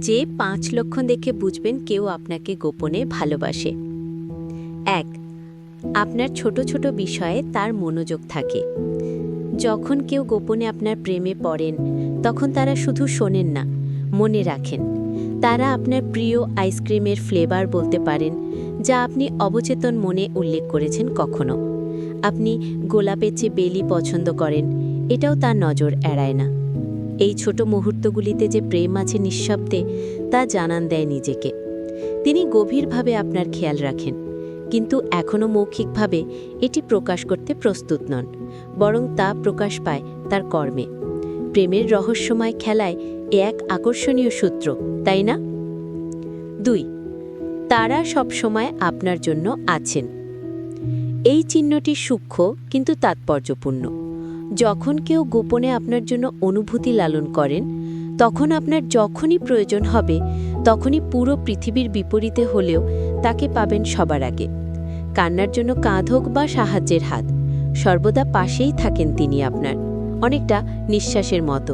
যে ৫ লক্ষণ দেখে বুঝবেন কেউ আপনাকে গোপনে ভালোবাসে। ১. আপনার ছোট ছোট বিষয়ে তার মনোযোগ থাকে। যখন কেউ গোপনে আপনার প্রেমে পড়েন তখন তারা শুধু শোনেন না, মনে রাখেন। তারা আপনার প্রিয় আইসক্রিমের ফ্লেভার বলতে পারেন, যা আপনি অবচেতন মনে উল্লেখ করেছেন কখনো। আপনি গোলাপের চেয়ে বেলি পছন্দ করেন, এটাও তার নজর এড়ায় না। এই ছোট মুহূর্তগুলিতে যে প্রেম আছে নিঃশব্দে, তা জানান দেয় নিজেকে। তিনি গভীরভাবে আপনার খেয়াল রাখেন, কিন্তু এখনও মৌখিকভাবে এটি প্রকাশ করতে প্রস্তুত নন, বরং তা প্রকাশ পায় তার কর্মে। প্রেমের রহস্যময় খেলায় এক আকর্ষণীয় সূত্র, তাই না? ২. তারা সবসময় আপনার জন্য আছেন। এই চিহ্নটি সূক্ষ্ম কিন্তু তাৎপর্যপূর্ণ। যখন কেউ গোপনে আপনার জন্য অনুভূতি লালন করেন, তখন আপনার যখনই প্রয়োজন হবে, তখনই পুরো পৃথিবীর বিপরীতে হলেও তাকে পাবেন সবার আগে। কান্নার জন্য কাঁধ হোক বা সাহায্যের হাত, সর্বদা পাশেই থাকেন তিনি আপনার, অনেকটা নিঃশ্বাসের মতো।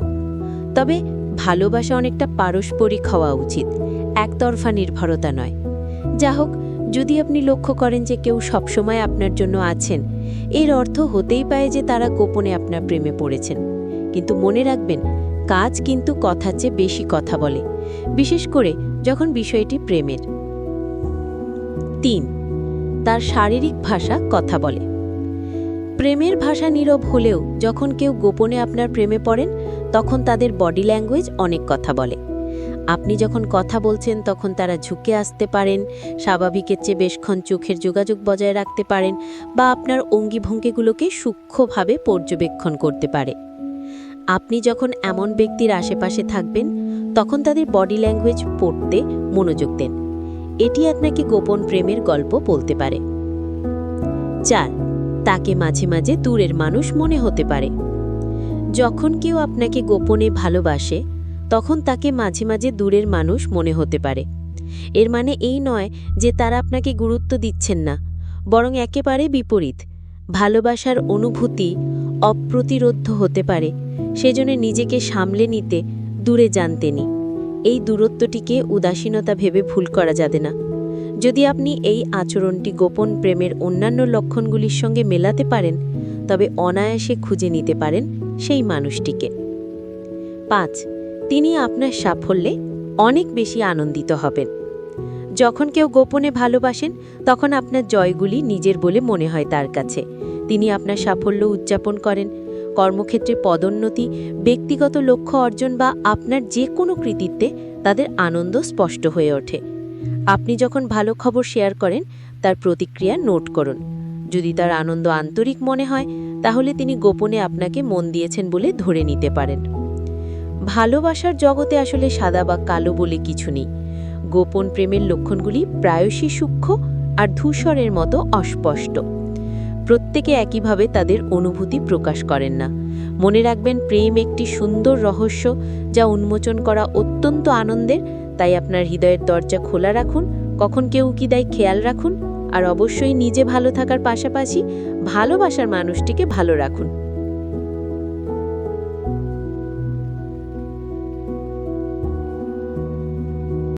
তবে ভালোবাসা অনেকটা পারস্পরিক হওয়া উচিত, একতরফা নির্ভরতা নয়। যা হোক, যদি আপনি লক্ষ্য করেন যে কেউ সবসময় আপনার জন্য আছেন, এর অর্থ হতেই পারে যে তারা গোপনে আপনার প্রেমে পড়েছেন। কিন্তু মনে রাখবেন, কাজ কিন্তু কথার চেয়ে বেশি কথা বলে, বিশেষ করে যখন বিষয়টি প্রেমের। ৩. তার শারীরিক ভাষা কথা বলে। প্রেমের ভাষা নীরব হলেও যখন কেউ গোপনে আপনার প্রেমে পড়েন, তখন তাদের বডি ল্যাঙ্গুয়েজ অনেক কথা বলে। আপনি যখন কথা বলছেন তখন তারা ঝুঁকে আসতে পারেন, স্বাভাবিকের চেয়ে বেশক্ষণ চোখের যোগাযোগ বজায় রাখতে পারেন, বা আপনার অঙ্গিভঙ্গিগুলোকে সূক্ষ্মভাবে পর্যবেক্ষণ করতে পারে। আপনি যখন এমন ব্যক্তির আশেপাশে থাকবেন, তখন তাদের বডি ল্যাঙ্গুয়েজ পড়তে মনোযোগ দেন। এটি আপনাকে গোপন প্রেমের গল্প বলতে পারে। ৪. তাকে মাঝে মাঝে দূরের মানুষ মনে হতে পারে। যখন কেউ আপনাকে গোপনে ভালোবাসে, তখন তাকে মাঝে মাঝে দূরের মানুষ মনে হতে পারে। এর মানে এই নয় যে তারা আপনাকে গুরুত্ব দিচ্ছেন না, বরং একেবারে বিপরীত। ভালোবাসার অনুভূতি অপ্রতিরোধ্য হতে পারে, সেজন্য নিজেকে সামলে নিতে দূরে যান তিনি। এই দূরত্বটিকে উদাসীনতা ভেবে ভুল করা যাবে না। যদি আপনি এই আচরণটি গোপন প্রেমের অন্যান্য লক্ষণগুলির সঙ্গে মেলাতে পারেন, তবে অনায়াসে খুঁজে নিতে পারেন সেই মানুষটিকে। ৫. তিনি আপনার সাফল্যে অনেক বেশি আনন্দিত হবেন। যখন কেউ গোপনে ভালোবাসেন, তখন আপনার জয়গুলি নিজের বলে মনে হয় তার কাছে। তিনি আপনার সাফল্য উদযাপন করেন। কর্মক্ষেত্রে পদোন্নতি, ব্যক্তিগত লক্ষ্য অর্জন বা আপনার যে কোনো কৃতিত্বে তাদের আনন্দ স্পষ্ট হয়ে ওঠে। আপনি যখন ভালো খবর শেয়ার করেন, তার প্রতিক্রিয়া নোট করুন। যদি তার আনন্দ আন্তরিক মনে হয়, তাহলে তিনি গোপনে আপনাকে মন দিয়েছেন বলে ধরে নিতে পারেন। ভালোবাসার জগতে আসলে সাদা বা কালো বলে কিছু নেই। গোপন প্রেমের লক্ষণগুলি প্রায়শই সূক্ষ্ম আর ধূসরের মতো অস্পষ্ট। প্রত্যেকে একইভাবে তাদের অনুভূতি প্রকাশ করেন না। মনে রাখবেন, প্রেম একটি সুন্দর রহস্য, যা উন্মোচন করা অত্যন্ত আনন্দের। তাই আপনার হৃদয়ের দরজা খোলা রাখুন, কখন কেউ কি দেয় খেয়াল রাখুন, আর অবশ্যই নিজে ভালো থাকার পাশাপাশি ভালোবাসার মানুষটিকে ভালো রাখুন।